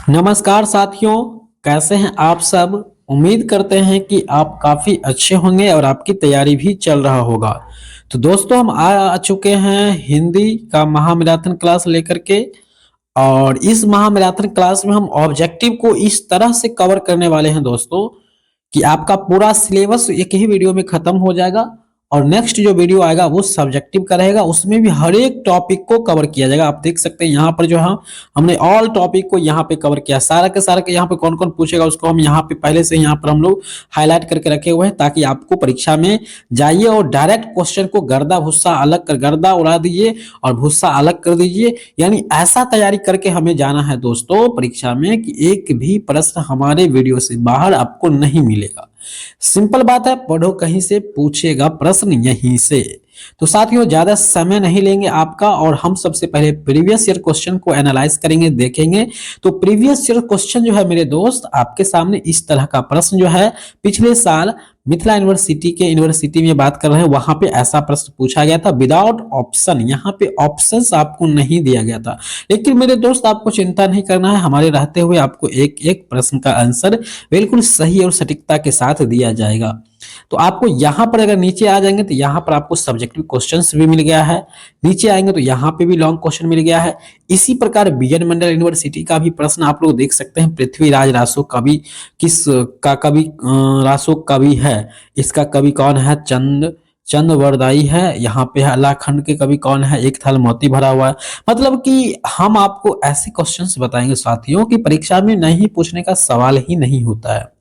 नमस्कार साथियों, कैसे हैं आप सब। उम्मीद करते हैं कि आप काफ़ी अच्छे होंगे और आपकी तैयारी भी चल रहा होगा। तो दोस्तों हम आ चुके हैं हिंदी का महामैराथन क्लास लेकर के। और इस महामैराथन क्लास में हम ऑब्जेक्टिव को इस तरह से कवर करने वाले हैं दोस्तों कि आपका पूरा सिलेबस एक ही वीडियो में खत्म हो जाएगा। और नेक्स्ट जो वीडियो आएगा वो सब्जेक्टिव का रहेगा, उसमें भी हर एक टॉपिक को कवर किया जाएगा। आप देख सकते हैं यहाँ पर जो है हमने ऑल टॉपिक को यहाँ पे कवर किया, सारा के सारा के यहाँ पे कौन कौन पूछेगा उसको हम यहाँ पे पहले से यहाँ पर हम लोग हाईलाइट करके रखे हुए हैं, ताकि आपको परीक्षा में जाइए और डायरेक्ट क्वेश्चन को गर्दा भुस्सा अलग कर गर्दा उड़ा दीजिए और भुस्सा अलग कर दीजिए। यानी ऐसा तैयारी करके हमें जाना है दोस्तों परीक्षा में कि एक भी प्रश्न हमारे वीडियो से बाहर आपको नहीं मिलेगा। सिंपल बात है, पढ़ो कहीं से पूछेगा प्रश्न यहीं से। तो साथियों ज्यादा समय नहीं लेंगे आपका, और हम सबसे पहले प्रीवियस ईयर क्वेश्चन को एनालाइज करेंगे, देखेंगे। तो प्रीवियस ईयर क्वेश्चन जो है मेरे दोस्त आपके सामने इस तरह का प्रश्न जो है पिछले साल मिथिला यूनिवर्सिटी में बात कर रहे हैं, वहां पे ऐसा प्रश्न पूछा गया था विदाउट ऑप्शन। यहाँ पे ऑप्शंस आपको नहीं दिया गया था, लेकिन मेरे दोस्त आपको चिंता नहीं करना है, हमारे रहते हुए आपको एक एक प्रश्न का आंसर बिल्कुल सही और सटीकता के साथ दिया जाएगा। तो आपको यहाँ पर अगर नीचे आ जाएंगे तो यहाँ पर आपको सब्जेक्टिव क्वेश्चंस भी मिल गया है, नीचे आएंगे तो यहाँ पे भी लॉन्ग क्वेश्चन मिल गया है। इसी प्रकार बीएन मंडल यूनिवर्सिटी का भी प्रश्न आप लोग देख सकते हैं, पृथ्वीराज रासो कवि किस का कवि रासो कवि है, इसका कवि कौन है, चंद्रवरदाई है। यहाँ पे है अल्लाहखंड के कवि कौन है, एक थाल मोती भरा हुआ है। मतलब कि हम आपको ऐसे क्वेश्चंस बताएंगे साथियों की परीक्षा में नहीं पूछने का सवाल ही नहीं होता है।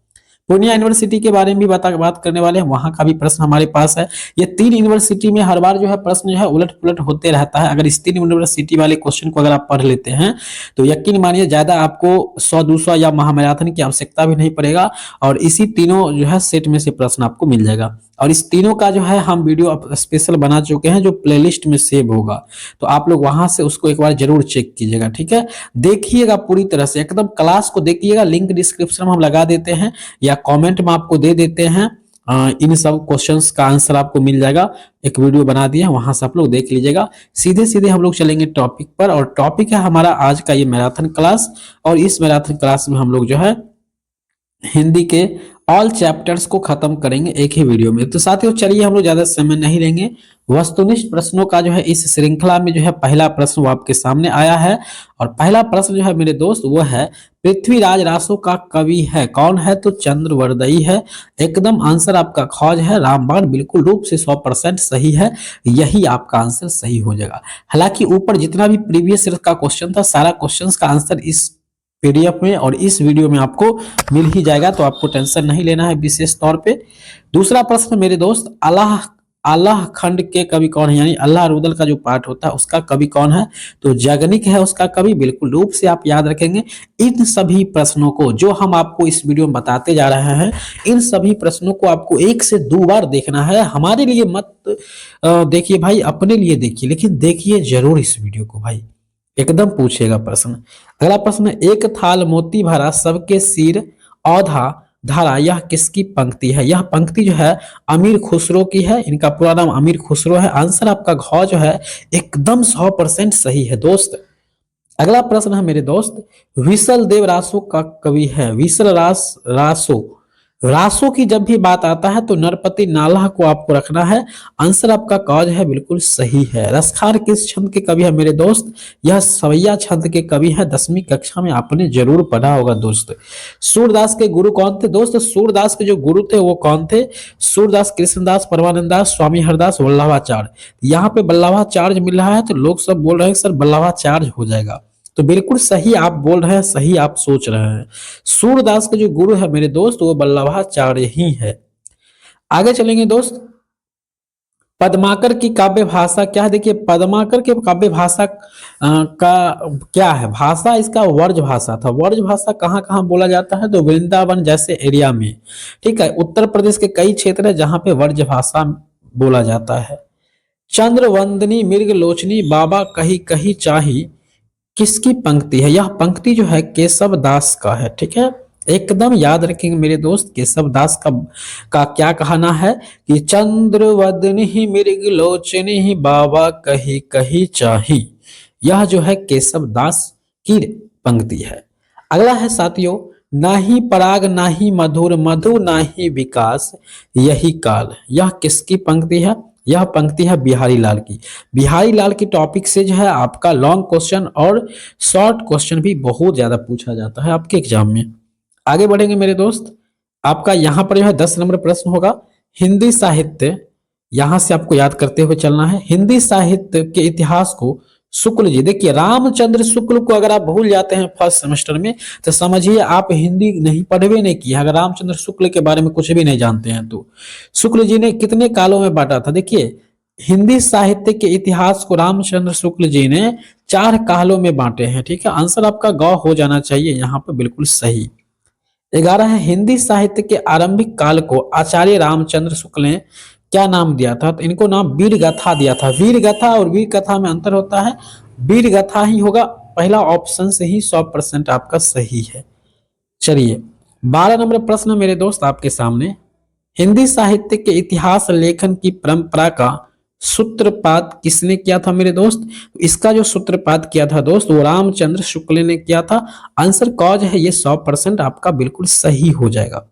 पूर्णिया यूनिवर्सिटी के बारे में भी बात करने वाले हैं, वहां का भी प्रश्न हमारे पास है। ये तीन यूनिवर्सिटी में हर बार जो है प्रश्न जो है उलट पुलट होते रहता है। अगर इस तीन यूनिवर्सिटी वाले क्वेश्चन को अगर आप पढ़ लेते हैं तो यकीन मानिए ज्यादा आपको 100-200 या महामैराथन की आवश्यकता भी नहीं पड़ेगा, और इसी तीनों जो है सेट में से प्रश्न आपको मिल जाएगा। और इस तीनों का जो है हम वीडियो स्पेशल बना चुके हैं जो प्लेलिस्ट में सेव होगा, तो आप लोग वहां से उसको एक बार जरूर चेक कीजिएगा, ठीक है। देखिएगा पूरी तरह से एकदम क्लास को देखिएगा, लिंक डिस्क्रिप्शन में हम लगा देते हैं या कमेंट में आपको दे देते हैं। इन सब क्वेश्चंस का आंसर आपको मिल जाएगा, एक वीडियो बना दिया वहां से आप लोग देख लीजिएगा। सीधे सीधे हम लोग चलेंगे टॉपिक पर, और टॉपिक है हमारा आज का ये मैराथन क्लास। और इस मैराथन क्लास में हम लोग जो है हिंदी के ऑल चैप्टर्स को खत्म करेंगे एक ही वीडियो में। तो साथियों चलिए हम लोग ज्यादा समय नहीं लेंगे, वस्तुनिष्ठ प्रश्नों का जो है इस श्रृंखला में जो है पहला प्रश्न वो आपके सामने आया है। और पहला प्रश्न जो है मेरे दोस्त वो है पृथ्वीराज रासो का कवि है कौन है, तो चंद्रवरदाई है। एकदम आंसर आपका खौज है, रामबाण बिल्कुल रूप से 100% सही है, यही आपका आंसर सही हो जाएगा। हालांकि ऊपर जितना भी प्रीवियस ईयर का क्वेश्चन था सारा क्वेश्चन का आंसर इस पीडीएफ में और इस वीडियो में आपको मिल ही जाएगा, तो आपको टेंशन नहीं लेना है विशेष तौर पे। दूसरा प्रश्न मेरे दोस्त अल्लाह अल्लाह खंड के कवि कौन है, यानी अल्लाह रुदल का जो पाठ होता है उसका कवि कौन है, तो जगनिक है उसका कवि, बिल्कुल रूप से आप याद रखेंगे। इन सभी प्रश्नों को जो हम आपको इस वीडियो में बताते जा रहे हैं, इन सभी प्रश्नों को आपको 1 से 2 बार देखना है। हमारे लिए मत देखिए भाई, अपने लिए देखिए, लेकिन देखिए जरूर इस वीडियो को भाई, एकदम पूछेगा प्रश्न। अगला प्रश्न, एक थाल मोती भरा सबके सिर औधा धारा, यह किसकी पंक्ति है। यह पंक्ति जो है अमीर खुसरो की है, इनका पूरा नाम अमीर खुसरो है। आंसर आपका घ जो है एकदम 100% सही है दोस्त। अगला प्रश्न है मेरे दोस्त, विसल देव रासो का कवि है, विसल रासो। रासो की जब भी बात आता है तो नरपति नालाह को आपको रखना है, आंसर आपका कॉज है बिल्कुल सही है। रसखार किस छंद के कवि है मेरे दोस्त, यह सवैया छंद के कवि है, 10वीं कक्षा में आपने जरूर पढ़ा होगा दोस्त। सूरदास के गुरु कौन थे दोस्त, सूरदास के जो गुरु थे वो कौन थे, सूरदास, कृष्णदास, परमानंद दास, स्वामी हरदास, वल्लभाचार्य। यहाँ पे वल्लभाचार्य मिल रहा है तो लोग सब बोल रहे हैं सर वल्लभाचार्य हो जाएगा, तो बिल्कुल सही आप बोल रहे हैं, सही आप सोच रहे हैं। सूरदास के जो गुरु है मेरे दोस्त वो वल्लभाचार्य ही है। आगे चलेंगे दोस्त, पद्माकर की काव्य भाषा क्या है। देखिए पद्माकर के काव्य भाषा का क्या है, भाषा इसका वर्ज भाषा था। वर्ज भाषा कहाँ कहाँ बोला जाता है, तो वृंदावन जैसे एरिया में, ठीक है। उत्तर प्रदेश के कई क्षेत्र है जहाँ पे वर्ज भाषा बोला जाता है। चंद्रवंदनी मृग लोचनी बाबा कही कही चाही, किसकी पंक्ति है। यह पंक्ति जो है केशव दास का है, ठीक है। एकदम याद रखेंगे मेरे दोस्त, केशव दास का क्या कहना है कि चंद्रवदनी मृग लोचनी बाबा कही कही चाही, यह जो है केशव दास की पंक्ति है। अगला है साथियों, ना ही पराग ना ही मधुर मधु ना ही विकास यही काल। यह किसकी पंक्ति है? यह पंक्ति है बिहारी लाल की। बिहारी लाल की टॉपिक से जो है आपका लॉन्ग क्वेश्चन और शॉर्ट क्वेश्चन भी बहुत ज्यादा पूछा जाता है आपके एग्जाम में। आगे बढ़ेंगे मेरे दोस्त, आपका यहाँ पर जो है 10 नंबर प्रश्न होगा, हिंदी साहित्य। यहां से आपको याद करते हुए चलना है। हिंदी साहित्य के इतिहास को शुक्ल जी, देखिए रामचंद्र शुक्ल को अगर आप भूल जाते हैं फर्स्ट सेमेस्टर में तो समझिए आप हिंदी नहीं पढ़वे नहीं किया। अगर रामचंद्र शुक्ल के बारे में कुछ भी नहीं जानते हैं तो शुक्ल जी ने कितने कालों में बांटा था? देखिए हिंदी साहित्य के इतिहास को रामचंद्र शुक्ल जी ने 4 कालों में बांटे हैं। ठीक है, आंसर आपका ग हो जाना चाहिए यहाँ पर बिल्कुल सही। 11 है, हिंदी साहित्य के आरंभिक काल को आचार्य रामचंद्र शुक्ल ने क्या नाम दिया था? तो इनको नाम वीर गाथा दिया था। वीर गाथा और वीर कथा में अंतर होता है, वीर गाथा ही होगा। पहला ऑप्शन से ही 100% आपका सही है। चलिए 12 नंबर प्रश्न मेरे दोस्त आपके सामने, हिंदी साहित्य के इतिहास लेखन की परंपरा का सूत्रपात किसने किया था मेरे दोस्त? इसका जो सूत्रपात किया था दोस्त वो रामचंद्र शुक्ल ने किया था। आंसर कॉज है ये 100% आपका बिल्कुल सही हो जाएगा।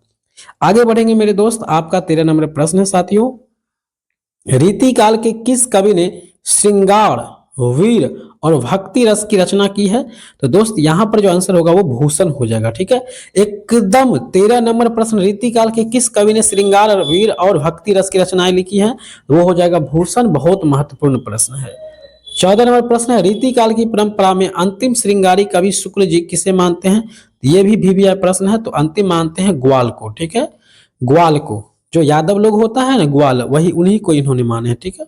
आगे बढ़ेंगे मेरे दोस्त, आपका 13 नंबर प्रश्न है साथियों, रीति काल के किस कवि ने श्रृंगार, वीर और भक्ति रस की रचना की है? तो दोस्त यहां पर जो आंसर होगा वो भूषण हो जाएगा। ठीक है, एकदम 13 नंबर प्रश्न, रीति काल के किस कवि ने श्रृंगार, वीर और भक्ति रस की रचनाएं लिखी है? वो हो जाएगा भूषण। बहुत महत्वपूर्ण प्रश्न है। 14 नंबर प्रश्न है, रीति काल की परंपरा में अंतिम श्रृंगारी कवि शुक्ल जी किसे मानते हैं? ये भी VVI प्रश्न है, तो अंतिम मानते हैं ग्वाल को। ठीक है, ग्वाल को, जो यादव लोग होता है ना ग्वाल, वही उन्हीं को इन्होंने माने हैं। ठीक है,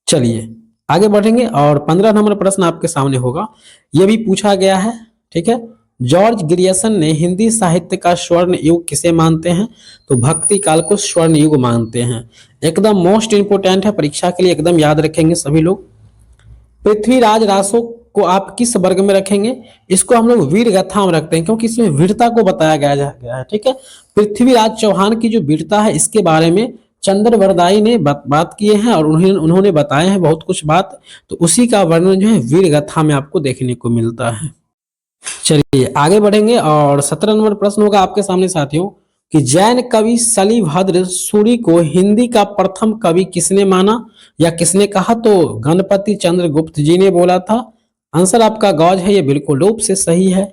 चलिए आगे बढ़ेंगे और 15 नंबर प्रश्न आपके सामने होगा, यह भी पूछा गया है। ठीक है, जॉर्ज ग्रियर्सन ने हिंदी साहित्य का स्वर्ण युग किसे मानते हैं? तो भक्ति काल को स्वर्ण युग मानते हैं। एकदम मोस्ट इंपोर्टेंट है, परीक्षा के लिए एकदम याद रखेंगे सभी लोग। पृथ्वीराज रासो को आप किस वर्ग में रखेंगे? इसको हम लोग वीर गाथा में रखते हैं क्योंकि इसमें वीरता को बताया गया है। ठीक है, पृथ्वीराज चौहान की जो वीरता है इसके बारे में चंद्रवरदाई ने बात किए हैं और उन्होंने बताए हैं बहुत कुछ बात, तो उसी का वर्णन जो है वीर गाथा में आपको देखने को मिलता है। चलिए आगे बढ़ेंगे और 17 नंबर प्रश्न होगा आपके सामने साथियों, कि जैन कवि शलिभद्र सूरी को हिंदी का प्रथम कवि किसने माना या किसने कहा? तो गणपति चंद्र गुप्त जी ने बोला था। आंसर आपका गौज है, ये बिल्कुल रूप से सही है।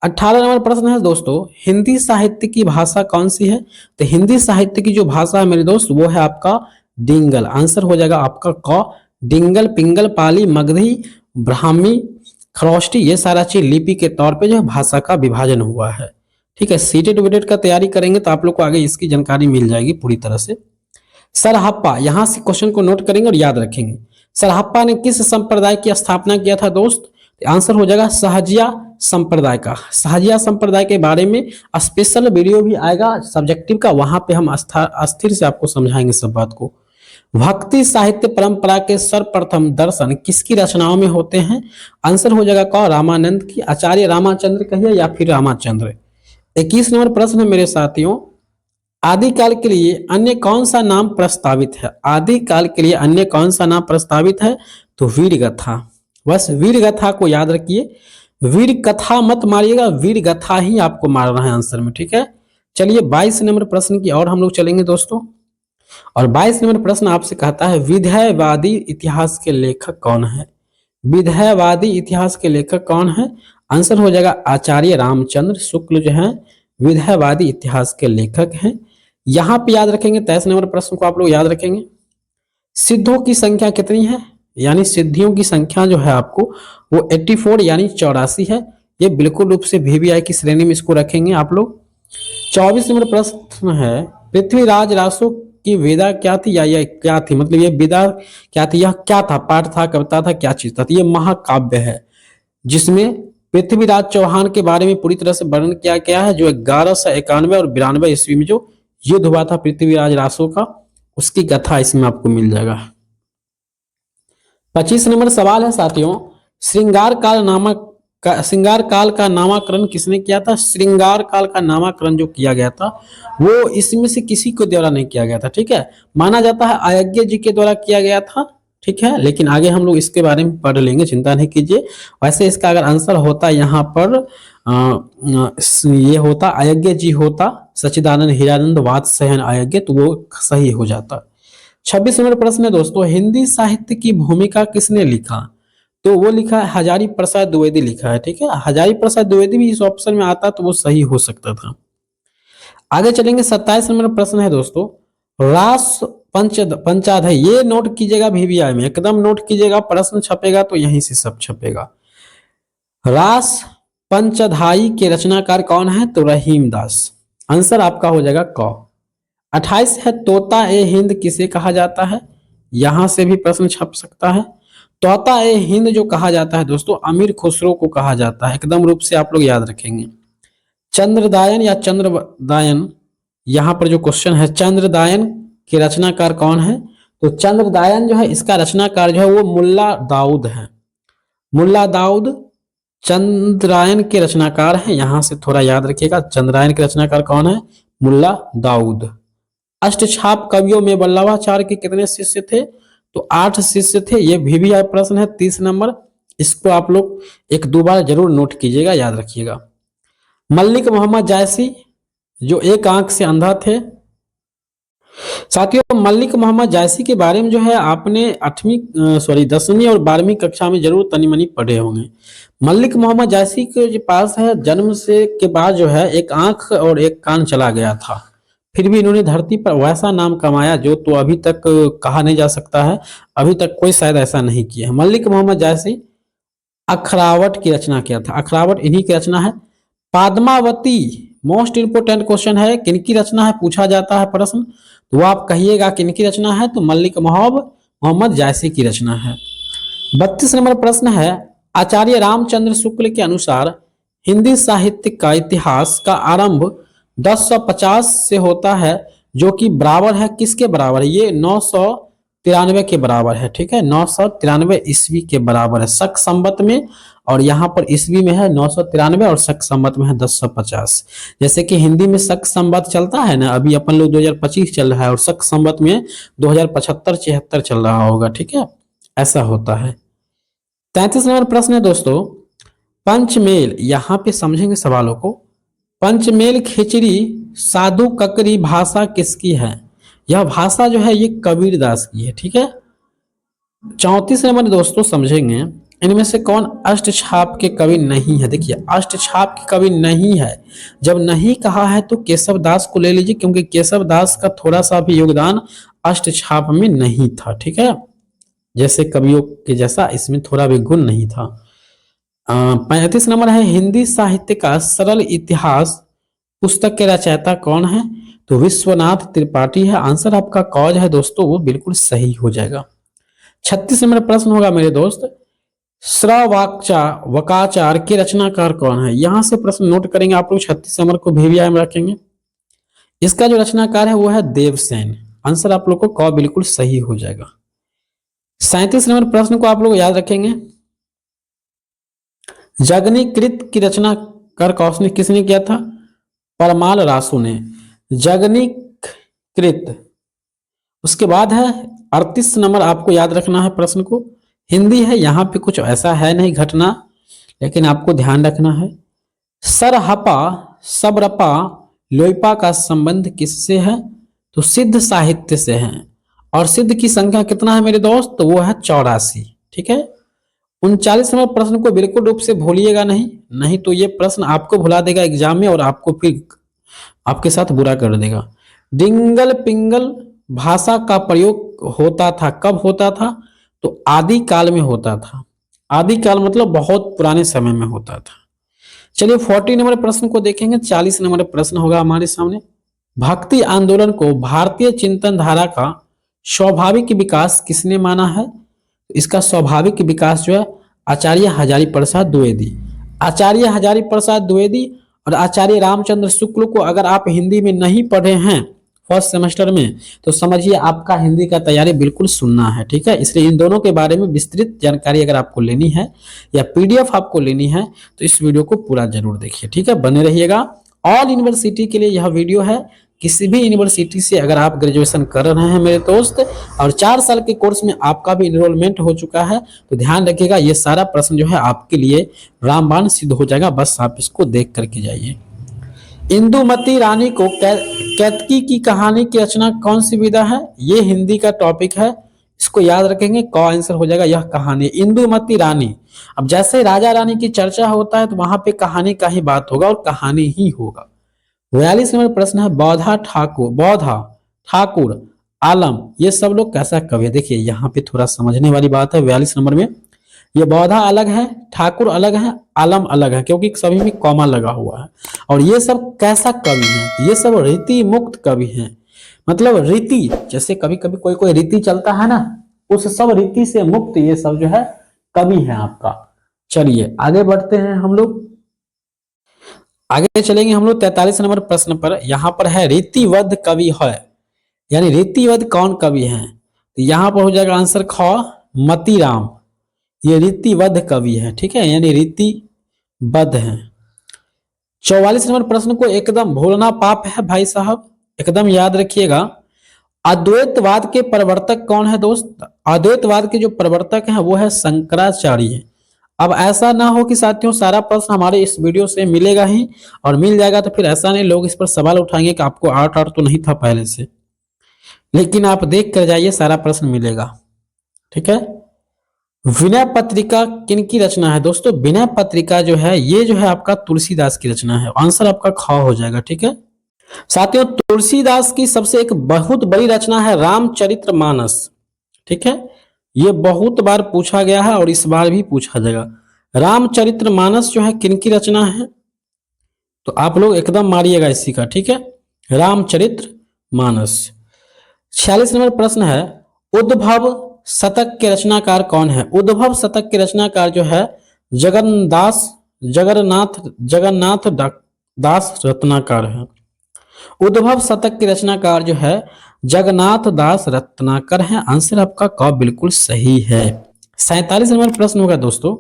18 नंबर प्रश्न है दोस्तों, हिंदी साहित्य की भाषा कौन सी है? तो हिंदी साहित्य की जो भाषा है मेरे दोस्त वो है आपका डिंगल। आंसर हो जाएगा आपका क। डिंगल, पिंगल, पाली, मगधी, ब्राह्मी, खरोष्टी, ये सारा चीज लिपि के तौर पे जो है भाषा का विभाजन हुआ है। ठीक है, सीटेट विटेट का तैयारी करेंगे तो आप लोग को आगे इसकी जानकारी मिल जाएगी पूरी तरह से। सरहप्पा, यहां से क्वेश्चन को नोट करेंगे और याद रखेंगे। सरहप्पा ने किस संप्रदाय की स्थापना किया था दोस्त? आंसर हो जाएगा सहजिया संप्रदाय का। सहजिया संप्रदाय के बारे में स्पेशल वीडियो भी आएगा सब्जेक्टिव का, वहां पे हम अस्थिर से आपको समझाएंगे सब बात को। भक्ति साहित्य परंपरा के सर्वप्रथम दर्शन किसकी रचनाओं में होते हैं? आंसर हो जाएगा क, रामानंद की। आचार्य रामाचंद्र कहिए या फिर रामाचंद्र। 21 नंबर प्रश्न है मेरे साथियों, आदिकाल के लिए अन्य कौन सा नाम प्रस्तावित है? आदिकाल के लिए अन्य कौन सा नाम प्रस्तावित है? तो वीर गाथा। बस वीर गाथा को याद रखिए, वीर कथा मत मारिएगा, वीर गाथा ही आपको मारना है आंसर में। ठीक है, चलिए 22 नंबर प्रश्न की और हम लोग चलेंगे दोस्तों। और 22 नंबर प्रश्न आपसे कहता है, विधेयवादी इतिहास के लेखक कौन है? विधेयवादी इतिहास के लेखक कौन है? आंसर हो जाएगा आचार्य रामचंद्र शुक्ल जो है विधेयवादी इतिहास के लेखक हैं। यहां पे याद रखेंगे 23 नंबर प्रश्न को आप लोग याद रखेंगे, सिद्धों की संख्या कितनी है? यानी सिद्धियों की संख्या जो है आपको वो 84 यानी 84 है। ये बिल्कुल रूप से VVI की श्रेणी में इसको रखेंगे आप लोग। 24 नंबर प्रश्न है, पृथ्वीराज रासो की विदा क्या थी या यह क्या थी? मतलब ये विदा क्या थी, यह क्या था? पाठ था, कविता था, क्या चीज था? तो ये महाकाव्य है जिसमें पृथ्वीराज चौहान के बारे में पूरी तरह से वर्णन किया गया है, जो 1191 और 92 ईस्वी में जो युद्ध हुआ था पृथ्वीराज रासो का, उसकी कथा इसमें आपको मिल जाएगा। 25 नंबर सवाल है साथियों, श्रृंगार काल का नामकरण किसने किया था? श्रृंगार काल का नामकरण जो किया गया था वो इसमें से किसी को द्वारा नहीं किया गया था। ठीक है, माना जाता है अयज्ञ जी के द्वारा किया गया था। ठीक है, लेकिन आगे हम लोग इसके बारे में पढ़ लेंगे, चिंता नहीं कीजिए। वैसे इसका अगर आंसर होता यहाँ पर ये होता अयज्ञ जी होता सच्चिदानंद हीरानंद वात्स्ययन अयज्ञ, तो वो सही हो जाता। 26 नंबर प्रश्न है दोस्तों, हिंदी साहित्य की भूमिका किसने लिखा? तो वो लिखा है हजारी प्रसाद द्विवेदी लिखा है। ठीक है, हजारी प्रसाद द्विवेदी भी इस ऑप्शन में आता तो वो सही हो सकता था। आगे चलेंगे, 27 नंबर प्रश्न है दोस्तों, रास पंचाध्याय, ये नोट कीजिएगा VVI में, एकदम नोट कीजिएगा, प्रश्न छपेगा तो यहीं से सब छपेगा। रास पंचधाई के रचनाकार कौन है? तो रहीम दास। आंसर आपका हो जाएगा क। 28 है, तोता ए हिंद किसे कहा जाता है? यहां से भी प्रश्न छप सकता है। तोता ए हिंद जो कहा जाता है दोस्तों, अमीर खुसरो को कहा जाता है, एकदम रूप से आप लोग याद रखेंगे। चंद्रदायन या चंद्रदायन, यहां पर जो क्वेश्चन है, चंद्रदायन के रचनाकार कौन है? तो चंद्रदायन जो है इसका रचनाकार जो है वो मुल्ला दाऊद है। मुल्ला दाऊद चंद्रायन के रचनाकार हैं, यहां से थोड़ा याद रखिएगा, चंद्रायन के रचनाकार कौन है? मुल्ला दाऊद। अष्टछाप कवियों में वल्लभाचार्य के कितने शिष्य थे? तो 8 शिष्य थे। ये VVI प्रश्न है 30 नंबर, इसको आप लोग 1-2 बार जरूर नोट कीजिएगा, याद रखिएगा। मल्लिक मोहम्मद जायसी जो एक आंख से अंधा थे। साथियों, मल्लिक मोहम्मद जायसी के बारे में जो है आपने 10वीं और 12वीं कक्षा में जरूर तनी मनी पढ़े होंगे। मल्लिक मोहम्मद जायसी के पास है जन्म से के बाद जो है एक आंख और एक कान चला गया था, फिर भी इन्होंने धरती पर वैसा नाम कमाया जो तो अभी तक कहा नहीं जा सकता है, अभी तक कोई शायद ऐसा नहीं किया है। मल्लिक मोहम्मद जायसी अखरावट की रचना किया था, अखरावट इन्हीं की रचना है। पद्मावती मोस्ट इंपोर्टेंट क्वेश्चन है, किनकी रचना है पूछा जाता है प्रश्न, तो वो आप कहिएगा किनकी रचना है? तो मल्लिक मोहम्मद जायसी की रचना है। 32 नंबर प्रश्न है, आचार्य रामचंद्र शुक्ल के अनुसार हिंदी साहित्य का इतिहास का आरंभ 1050 से होता है, जो कि बराबर है किसके बराबर है? ये 993 के बराबर है। ठीक है, 993 ईस्वी के बराबर है शक संवत में, और यहाँ पर ईस्वी में है 993 और शक संवत में है 1050। जैसे कि हिंदी में शक संवत चलता है ना, अभी अपन लोग 2025 चल रहा है और शक संवत में 2075-76 चल रहा होगा। ठीक है, ऐसा होता है। 33 नंबर प्रश्न है दोस्तों, पंचमेल, यहाँ पे समझेंगे सवालों को। पंचमेल खिचड़ी साधु ककरी भाषा किसकी है? यह भाषा जो है ये कबीर दास की है। ठीक है, 34 नंबर दोस्तों समझेंगे, इनमें से कौन अष्टछाप के कवि नहीं है? देखिए, अष्टछाप के कवि नहीं है, जब नहीं कहा है तो केशव दास को ले लीजिए, क्योंकि केशव दास का थोड़ा सा भी योगदान अष्टछाप में नहीं था। ठीक है, जैसे कवियों के जैसा इसमें थोड़ा भी गुण नहीं था। 35 नंबर है, हिंदी साहित्य का सरल इतिहास पुस्तक के रचयिता कौन है? तो विश्वनाथ त्रिपाठी है। आंसर आपका कॉज है दोस्तों, वो बिल्कुल सही हो जाएगा। 36 नंबर प्रश्न होगा मेरे दोस्त, श्रवाकाचार के रचनाकार कौन है? यहां से प्रश्न नोट करेंगे आप लोग, 36 नंबर को VVI में रखेंगे। इसका जो रचनाकार है वो है देवसेन। आंसर आप लोग को क बिल्कुल सही हो जाएगा। 37 नंबर प्रश्न को आप लोग याद रखेंगे, जगनीकृत की रचना कर कौशने किसने किया था? परमाल रासु ने। जगनीकृत, उसके बाद है 38 नंबर, आपको याद रखना है प्रश्न को, हिंदी है, यहाँ पे कुछ ऐसा है नहीं घटना, लेकिन आपको ध्यान रखना है। सरहपा सबरपा लोइपा का संबंध किससे है? तो सिद्ध साहित्य से है, और सिद्ध की संख्या कितना है मेरे दोस्त? तो वो है 84। ठीक है, 39 नंबर प्रश्न को बिल्कुल रूप से भूलिएगा नहीं तो ये प्रश्न आपको भुला देगा एग्जाम में और आपको फिर आपके साथ बुरा कर देगा। डिंगल पिंगल भाषा का प्रयोग होता था, कब होता था? तो आदि काल में होता था। आदि काल मतलब बहुत पुराने समय में होता था। चलिए 40 नंबर प्रश्न को देखेंगे। 40 नंबर प्रश्न होगा हमारे सामने, भक्ति आंदोलन को भारतीय चिंतन धारा का स्वाभाविक विकास किसने माना है? इसका स्वाभाविक विकास जो है आचार्य हजारी प्रसाद द्विवेदी। आचार्य हजारी प्रसाद द्विवेदी और आचार्य रामचंद्र शुक्ल को अगर आप हिंदी में नहीं पढ़े हैं फर्स्ट सेमेस्टर में, तो समझिए आपका हिंदी का तैयारी बिल्कुल सुनना है। ठीक है, इसलिए इन दोनों के बारे में विस्तृत जानकारी अगर आपको लेनी है या PDF आपको लेनी है तो इस वीडियो को पूरा जरूर देखिए। ठीक है, बने रहिएगा। ऑल यूनिवर्सिटी के लिए यह वीडियो है, किसी भी यूनिवर्सिटी से अगर आप ग्रेजुएशन कर रहे हैं मेरे दोस्त, और 4 साल के कोर्स में आपका भी इनरोलमेंट हो चुका है, तो ध्यान रखिएगा ये सारा प्रश्न जो है आपके लिए रामबाण सिद्ध हो जाएगा, बस आप इसको देख करके जाइए। इंदुमती रानी को कैतकी की कहानी की रचना कौन सी विधा है? ये हिंदी का टॉपिक है, इसको याद रखेंगे, क आंसर हो जाएगा, यह कहानी इंदुमती रानी। अब जैसे राजा रानी की चर्चा होता है तो वहां पे कहानी का ही बात होगा और कहानी ही होगा। 42 नंबर प्रश्न है, बौधा ठाकुर आलम ये सब लोग कैसा कवि है? देखिए यहाँ पे थोड़ा समझने वाली बात है। 42 नंबर में ये बौधा अलग है, ठाकुर अलग है, आलम अलग है, क्योंकि सभी में कॉमा लगा हुआ है। और ये सब कैसा कवि है? ये सब रीति मुक्त कवि हैं। मतलब रीति, जैसे कभी कभी कोई कोई रीति चलता है ना, उस सब रीति से मुक्त ये सब जो है कवि है आपका। चलिए आगे बढ़ते हैं हम लोग, आगे चलेंगे हम लोग 43 नंबर प्रश्न पर। यहाँ पर है रीतिवद्ध कवि है, यानी रीतिवद्ध कौन कवि है? तो यहाँ पर हो जाएगा आंसर ख मतीराम, ये रीतिबद्ध कवि है, ठीक है, यानी रीतिबद्ध है। 44 नंबर प्रश्न को एकदम भूलना पाप है भाई साहब, एकदम याद रखिएगा। अद्वैतवाद के प्रवर्तक कौन है दोस्त? अद्वैतवाद के जो प्रवर्तक हैं वो है शंकराचार्य। अब ऐसा ना हो कि साथियों सारा प्रश्न हमारे इस वीडियो से मिलेगा ही, और मिल जाएगा तो फिर ऐसा नहीं लोग इस पर सवाल उठाएंगे कि आपको आर्ट तो नहीं था पहले से, लेकिन आप देख कर जाइए सारा प्रश्न मिलेगा, ठीक है। विनय पत्रिका किनकी रचना है दोस्तों? विनय पत्रिका जो है ये जो है आपका तुलसीदास की रचना है, आंसर आपका ख हो जाएगा, ठीक है। साथियों तुलसीदास की सबसे एक बहुत बड़ी रचना है रामचरितमानस, ठीक है, ये बहुत बार पूछा गया है और इस बार भी पूछा जाएगा। रामचरितमानस जो है किनकी रचना है? तो आप लोग एकदम मारिएगा इसी का, ठीक है, रामचरितमानस। 46 नंबर प्रश्न है, उद्भव शतक के रचनाकार कौन है? उद्भव शतक के रचनाकार जो है जगन्नाथ दास रत्नाकर है। उद्भव शतक के रचनाकार जो है जगन्नाथ दास रत्नाकर है, आंसर आपका क बिल्कुल सही है। 47 नंबर प्रश्न होगा दोस्तों,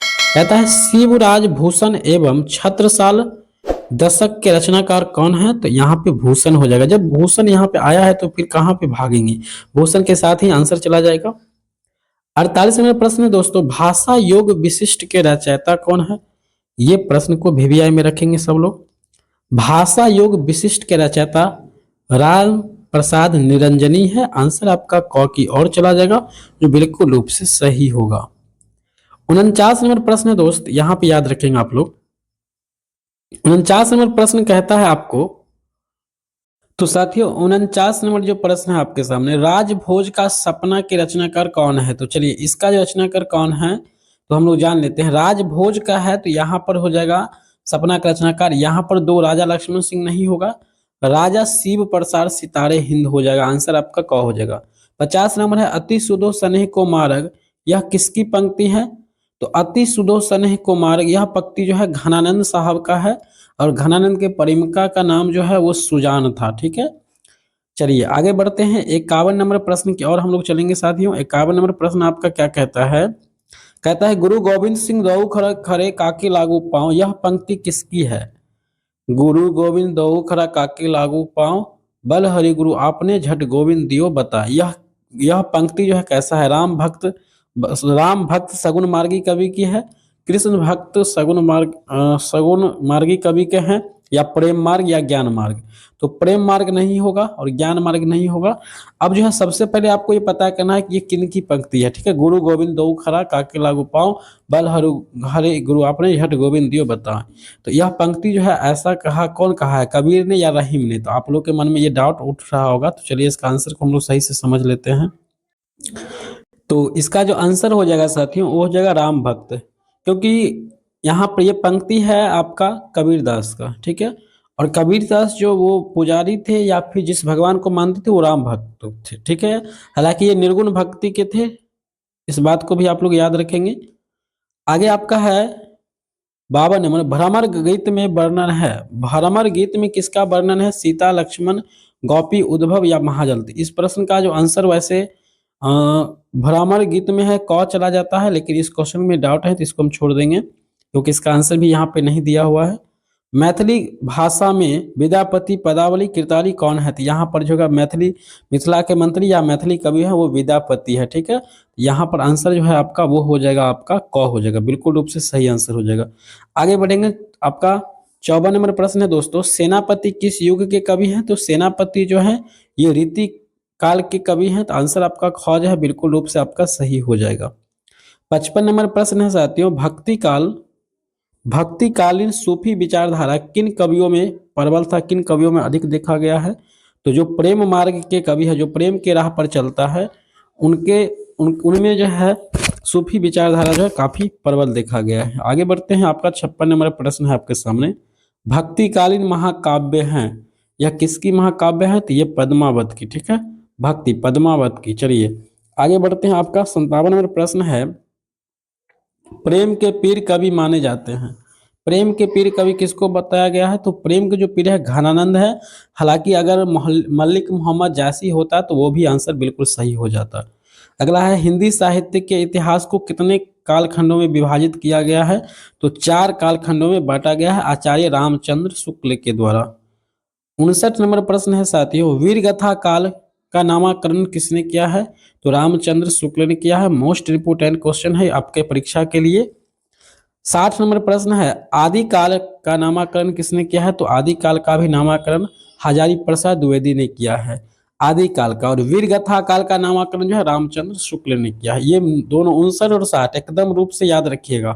कहता है शिवराज भूषण एवं छत्रसाल दशक के रचनाकार कौन है? तो यहाँ पे भूषण हो जाएगा, जब भूषण यहाँ पे आया है तो फिर कहाँ पे भागेंगे, भूषण के साथ ही आंसर चला जाएगा। 48 नंबर प्रश्न है दोस्तों, भाषा योग विशिष्ट के रचयिता कौन है? ये प्रश्न को VVI में रखेंगे सब लोग। भाषा योग विशिष्ट के रचयिता राम प्रसाद निरंजनी है, आंसर आपका क की ओर चला जाएगा, जो बिल्कुल रूप से सही होगा। 49 नंबर प्रश्न है दोस्त, यहाँ पे याद रखेंगे आप लोग। 49 नंबर प्रश्न कहता है आपको, तो साथियों 49 नंबर जो प्रश्न है आपके सामने, राजभोज का सपना के रचनाकार कौन है? तो चलिए इसका जो रचनाकार कौन है तो हम लोग जान लेते हैं। राजभोज का है तो यहाँ पर हो जाएगा सपना का रचनाकार, यहाँ पर दो राजा लक्ष्मण सिंह नहीं होगा, राजा शिव प्रसाद सितारे हिंद हो जाएगा, आंसर आपका क हो जाएगा। 50 नंबर है, अति सुदो स्नेह को मार्ग, यह किसकी पंक्ति है? तो अति सुदो स्नेह को मार्ग यह पंक्ति जो है घनानंद साहब का है, और घनानंद के प्रेमिका का नाम जो है वो सुजान था, ठीक है। चलिए आगे बढ़ते हैं 51 नंबर प्रश्न की और हम लोग चलेंगे साथियों। 51 नंबर प्रश्न आपका क्या कहता है? कहता है गुरु गोविंद सिंह दऊ खरे काके लागू पांव, यह पंक्ति किसकी है? गुरु गोविंद दऊ खरा काके लागू पांव, बल हरि गुरु आपने झट गोविंद दियो बता, यह पंक्ति जो है कैसा है? राम भक्त सगुन मार्गी कवि की है, कृष्ण भक्त सगुन मार्गी कवि के हैं, या प्रेम मार्ग या ज्ञान मार्ग? तो प्रेम मार्ग नहीं होगा और ज्ञान मार्ग नहीं होगा। अब जो है सबसे पहले आपको ये पता करना है कि ये किन की पंक्ति है, ठीक है। गुरु गोविंद दऊ खरा काके लागू पाँव, बल हरे गुरु आपने झट गोविंद दियो बता, तो यह पंक्ति जो है ऐसा कहा, कौन कहा है, कबीर ने या रहीम ने? तो आप लोग के मन में ये डाउट उठ रहा होगा, तो चलिए इसका आंसर को हम लोग सही से समझ लेते हैं। तो इसका जो आंसर हो जाएगा साथियों वो हो जाएगा राम भक्त, क्योंकि यहाँ पर ये पंक्ति है आपका कबीरदास का, ठीक है। और कबीरदास जो वो पुजारी थे या फिर जिस भगवान को मानते थे वो राम भक्त थे, ठीक है। हालांकि ये निर्गुण भक्ति के थे, इस बात को भी आप लोग याद रखेंगे। आगे आपका है 52 नंबर, भ्रमर गीत में वर्णन है, भ्रमर गीत में किसका वर्णन है? सीता लक्ष्मण गोपी उद्धव या महाजल? इस प्रश्न का जो आंसर वैसे भ्रमर गीत में है, क चला जाता है, लेकिन इस क्वेश्चन में डाउट है तो इसको हम छोड़ देंगे, क्योंकि इसका आंसर भी यहाँ पे नहीं दिया हुआ है। मैथिली भाषा में विद्यापति पदावली कृताली कौन है? तो यहाँ पर जो है मैथिली मिथिला के मंत्री या मैथिली कवि है वो विद्यापति है। ठीक है, यहाँ पर आंसर जो है आपका वो हो जाएगा, आपका क हो जाएगा, बिल्कुल रूप से सही आंसर हो जाएगा। आगे बढ़ेंगे, आपका 54 नंबर प्रश्न है दोस्तों, सेनापति किस युग के कवि हैं? तो सेनापति जो है ये रीति काल के कवि हैं, तो आंसर आपका ख जो है बिल्कुल रूप से आपका सही हो जाएगा। 55 नंबर प्रश्न है साथियों, भक्तिकालीन सूफी विचारधारा किन कवियों में प्रबल था, किन कवियों में अधिक देखा गया है? तो जो प्रेम मार्ग के कवि है, जो प्रेम के राह पर चलता है, उनमें जो है सूफी विचारधारा जो है काफी प्रबल देखा गया है। आगे बढ़ते हैं, आपका 56 नंबर प्रश्न है आपके सामने, भक्तिकालीन महाकाव्य हैं, यह किसकी महाकाव्य है? तो ये पद्मावत की। ठीक है, भक्ति पद्मावत की। चलिए आगे बढ़ते हैं, आपका 57 नंबर प्रश्न है, प्रेम के पीर कवि माने जाते हैं। प्रेम के पीर कवि किसको बताया गया है? तो प्रेम के जो पीर है घनानंद है। हालांकि अगर मलिक मोहम्मद जैसी होता तो वो भी आंसर बिल्कुल सही हो जाता। अगला है, हिंदी साहित्य के इतिहास को कितने कालखंडों में विभाजित किया गया है? तो 4 कालखंडों में बांटा गया है आचार्य रामचंद्र शुक्ल के द्वारा। 59 नंबर प्रश्न है साथियों, वीरगाथा काल का नामकरण किसने किया है? तो रामचंद्र शुक्ल ने किया है। मोस्ट इंपोर्टेंट क्वेश्चन है आपके परीक्षा के लिए। 60 नंबर प्रश्न है, आदिकाल का नामकरण किसने किया है? तो आदिकाल का भी नामकरण हजारी प्रसाद द्विवेदी ने किया है आदिकाल का। और वीरगाथा काल का नामकरण जो है रामचंद्र शुक्ल ने किया है। ये दोनों 59 और 60 एकदम रूप से याद रखिएगा।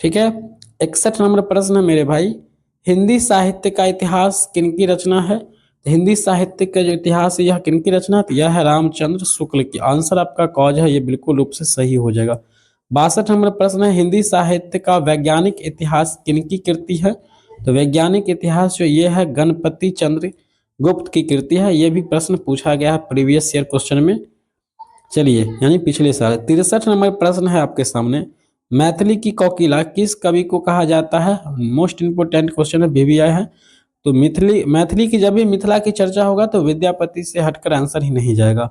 ठीक है, 61 नंबर प्रश्न है मेरे भाई, हिंदी साहित्य का इतिहास किनकी रचना है? तो हिंदी साहित्य का जो इतिहास है यह किनकी रचना है? तो यह है रामचंद्र शुक्ल की। आंसर आपका कॉज है, ये बिल्कुल रूप से सही हो जाएगा। 62 नंबर प्रश्न है, हिंदी साहित्य का वैज्ञानिक इतिहास किनकी कृति है? तो वैज्ञानिक इतिहास जो ये है गणपति चंद्र गुप्त की कृति है। ये भी प्रश्न पूछा गया है प्रीवियस ईयर क्वेश्चन में। चलिए, यानी पिछले साल। 63 नंबर प्रश्न है आपके सामने, मैथिली की कोकिला किस कवि को कहा जाता है? मोस्ट इंपोर्टेंट क्वेश्चन है, VVI है। तो मैथिली की जब भी मिथिला की चर्चा होगा तो विद्यापति से हटकर आंसर ही नहीं जाएगा।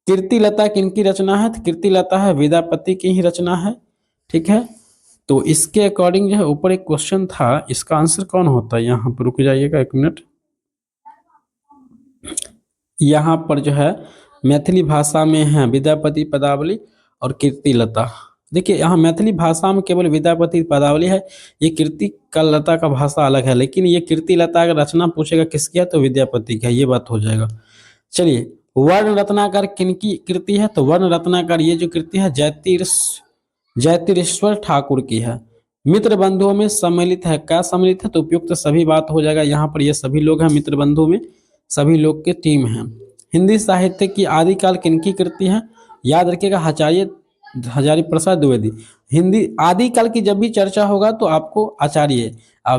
कीर्तिलता किनकी रचना है? तो कीर्तिलता है विद्यापति की ही रचना है। ठीक है, तो इसके अकॉर्डिंग जो है ऊपर एक क्वेश्चन था, इसका आंसर कौन होता है? यहाँ पर रुक जाइएगा 1 मिनट। यहाँ पर जो है मैथिली भाषा में है विद्यापति पदावली और कीर्तिलता। देखिए यहाँ मैथिली भाषा में केवल विद्यापति पदावली है, ये कीर्ति का लता का भाषा अलग है। लेकिन ये कीर्तिलता का रचना पूछेगा किसकी है तो विद्यापति का, ये बात हो जाएगा। चलिए, वर्ण रत्नाकर किनकी कृति है? तो वर्ण रत्नाकर ये जो कृति है जयतीश्वर ठाकुर की है। मित्र बंधुओं में सम्मिलित है, क्या सम्मिलित है? तो उपयुक्त सभी बात हो जाएगा। यहाँ पर ये सभी लोग हैं मित्र बंधु में, सभी लोग के टीम है। हिंदी साहित्य की आदिकाल किनकी कृति है? याद रखिएगा आचार्य हजारी प्रसाद द्विवेदी। हिंदी आदिकाल की जब भी चर्चा होगा तो आपको आचार्य,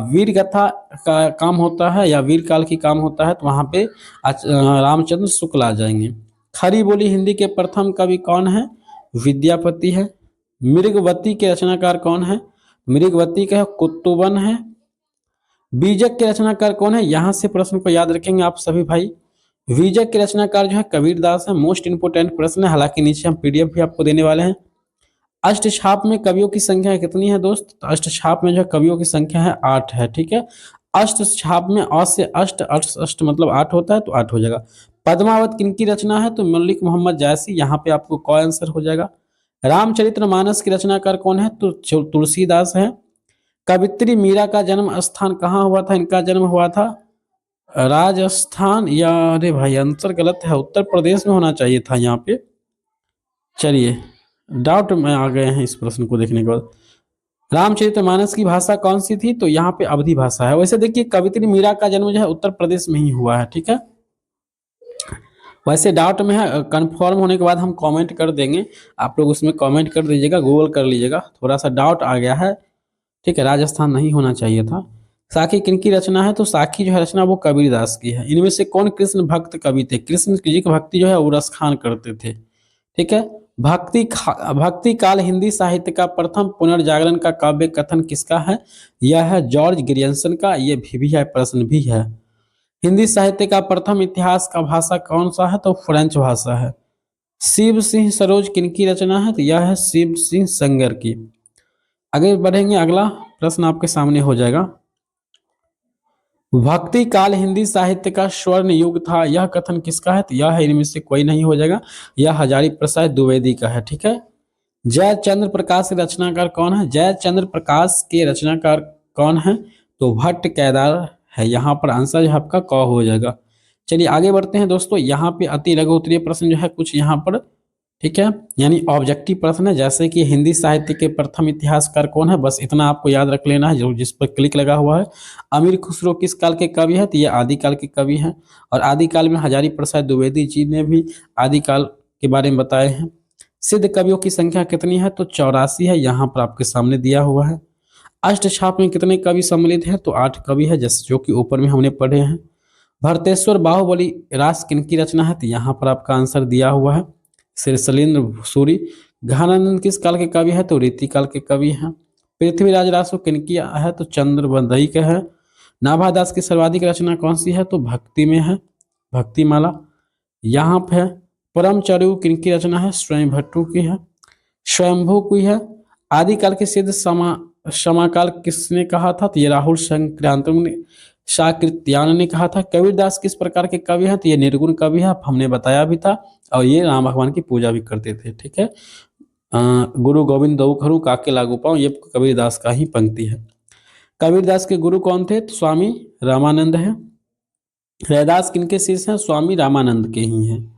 वीर गाथा का काम होता है या वीर काल की काम होता है तो वहां पे रामचंद्र शुक्ल आ जाएंगे। खरी बोली हिंदी के प्रथम कवि कौन है? विद्यापति है। मृगवती के रचनाकार कौन है? मृगवती का कुतुबन है। बीजक के रचनाकार कौन है? यहां से प्रश्न को याद रखेंगे आप सभी भाई। बीजक के रचनाकार जो है कबीरदास है। मोस्ट इंपोर्टेंट प्रश्न है, हालांकि नीचे हम PDF भी आपको देने वाले हैं। अष्टछाप में कवियों की संख्या कितनी है दोस्त? तो अष्टछाप में जो कवियों की संख्या है 8 है। ठीक है, अष्टछाप में अ से अष्ट, अष्ट मतलब 8 होता है तो 8 हो जाएगा। पद्मावत किनकी रचना है? तो मलिक मोहम्मद जायसी। यहाँ पे आपको क आंसर हो जाएगा। रामचरितमानस की रचनाकार कौन है? तो तुलसीदास है। कवित्री मीरा का जन्म स्थान कहाँ हुआ था? इनका जन्म हुआ था राजस्थान, या अरे भाई आंसर गलत है, उत्तर प्रदेश में होना चाहिए था यहाँ पे। चलिए, डाउट में आ गए हैं इस प्रश्न को देखने के बाद। रामचरितमानस की भाषा कौन सी थी? तो यहाँ पे अवधी भाषा है। वैसे देखिए कवित्री मीरा का जन्म जो है उत्तर प्रदेश में ही हुआ है। ठीक है, वैसे डाउट में है, कंफर्म होने के बाद हम कमेंट कर देंगे, आप लोग उसमें कमेंट कर दीजिएगा, गूगल कर लीजिएगा। थोड़ा सा डाउट आ गया है। ठीक है, राजस्थान नहीं होना चाहिए था। साखी किनकी रचना है? तो साखी जो है रचना वो कबीरदास की है। इनमें से कौन कृष्ण भक्त कवि थे? कृष्ण जी की भक्ति जो है वो रसखान करते थे। ठीक है, भक्ति काल हिंदी साहित्य का प्रथम पुनर्जागरण का काव्य कथन किसका है? यह है जॉर्ज ग्रियर्सन का। ये भी है, प्रश्न भी है। हिंदी साहित्य का प्रथम इतिहास का भाषा कौन सा है? तो फ्रेंच भाषा है। शिव सिंह सरोज किनकी रचना है? तो यह है शिव सिंह संगर की। आगे बढ़ेंगे, अगला प्रश्न आपके सामने हो जाएगा। भक्ति काल हिंदी साहित्य का स्वर्ण युग था, यह कथन किसका है? तो यह है, इनमें से कोई नहीं हो जाएगा, यह हजारी प्रसाद द्विवेदी का है। ठीक है। जयचंद्र प्रकाश के रचनाकार कौन है? जयचंद्र प्रकाश के रचनाकार कौन है? तो भट्ट केदार है। यहाँ पर आंसर जो है आपका क हो जाएगा। चलिए आगे बढ़ते हैं दोस्तों। यहाँ पे अति लघु उत्तरीय प्रश्न जो है कुछ यहाँ पर, ठीक है, यानी ऑब्जेक्टिव प्रश्न है। जैसे कि हिंदी साहित्य के प्रथम इतिहासकार कौन है, बस इतना आपको याद रख लेना है, जो जिस पर क्लिक लगा हुआ है। अमीर खुसरो किस काल के कवि है? तो ये आदिकाल के कवि हैं। और आदिकाल में हजारी प्रसाद द्विवेदी जी ने भी आदिकाल के बारे में बताए हैं। सिद्ध कवियों की संख्या कितनी है? तो 84 है, यहाँ पर आपके सामने दिया हुआ है। अष्टछाप में कितने कवि सम्मिलित हैं? तो 8 कवि है, जैसे जो कि ऊपर में हमने पढ़े हैं। भरतेश्वर बाहुबली रास किनकी रचना है? तो यहाँ पर आपका आंसर दिया हुआ है, श्री शैलेंद्र सूरी। घनानंद किस काल के कवि है? तो रीति काल के कवि हैं। पृथ्वीराज रासो किनकी है? तो चंद्रबंदई के है। नाभादास की सर्वाधिक रचना कौन सी है? तो भक्ति में है, भक्तिमाला। यहाँ पे है परमचरु किनकी रचना है? स्वयं भट्टू की है। स्वयंभू की है। आदिकाल के सिद्ध समाकाल किसने कहा था? तो ये राहुल संक्रांतम ने, शाकृत्यायन ने कहा था। कबीरदास किस प्रकार के कवि हैं? तो ये निर्गुण कवि है, हमने बताया भी था। और ये राम भगवान की पूजा भी करते थे। ठीक है। गुरु गोविंद दऊ खरू काके लागू पाऊं, ये कबीरदास का ही पंक्ति है। कबीरदास के गुरु कौन थे? तो स्वामी रामानंद है। रैदास किनके शिष्य हैं? स्वामी रामानंद के ही हैं।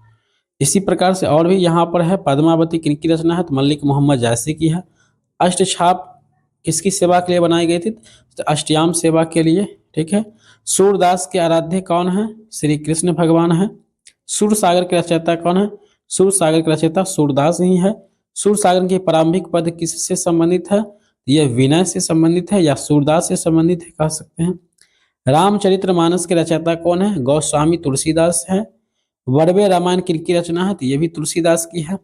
इसी प्रकार से और भी यहाँ पर है। पद्मावती किनकी रचना है? तो मलिक मोहम्मद जैसी की है। अष्टछाप किसकी सेवा के लिए बनाई गई थी? तो अष्टयाम सेवा के लिए। ठीक है। सूरदास के आराध्य कौन है? श्री कृष्ण भगवान है। सूर सागर के रचयिता कौन है? सूर सागर के रचयिता सूरदास ही है। सूर सागर के प्रारंभिक पद किससे संबंधित है? यह विनय से संबंधित है या सूरदास से संबंधित है, कह सकते हैं। रामचरितमानस के रचयिता कौन है? गोस्वामी तुलसीदास है। वड़वे रामायण किनकी रचना है? तो ये भी तुलसीदास की है।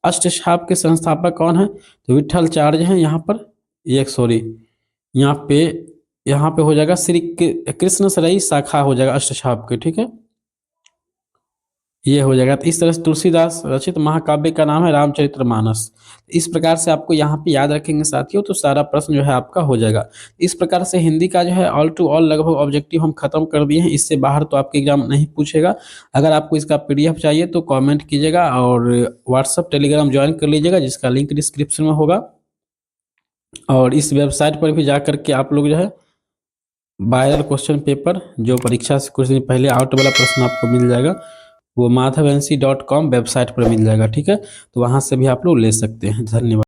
अष्टछाप के संस्थापक कौन है? तो विट्ठलाचार्य हैं। यहाँ पर एक सॉरी यहाँ पे हो जाएगा श्री कृष्ण सरई शाखा हो जाएगा अष्टछाप के। ठीक है, ये हो जाएगा। तो इस तरह से तुलसीदास रचित महाकाव्य का नाम है रामचरितमानस। इस प्रकार से आपको यहाँ पे याद रखेंगे साथियों, तो सारा प्रश्न जो है आपका हो जाएगा। इस प्रकार से हिंदी का जो है ऑल टू ऑल लगभग ऑब्जेक्टिव हम खत्म कर दिए हैं। इससे बाहर तो आपके एग्जाम नहीं पूछेगा। अगर आपको इसका PDF चाहिए तो कॉमेंट कीजिएगा और व्हाट्सअप टेलीग्राम ज्वाइन कर लीजिएगा, जिसका लिंक डिस्क्रिप्शन में होगा। और इस वेबसाइट पर भी जा करके आप लोग जो है वायरल क्वेश्चन पेपर, जो परीक्षा से कुछ दिन पहले आउट वाला प्रश्न आपको मिल जाएगा, वो madhavanshi.com वेबसाइट पर मिल जाएगा। ठीक है, तो वहाँ से भी आप लोग ले सकते हैं। धन्यवाद।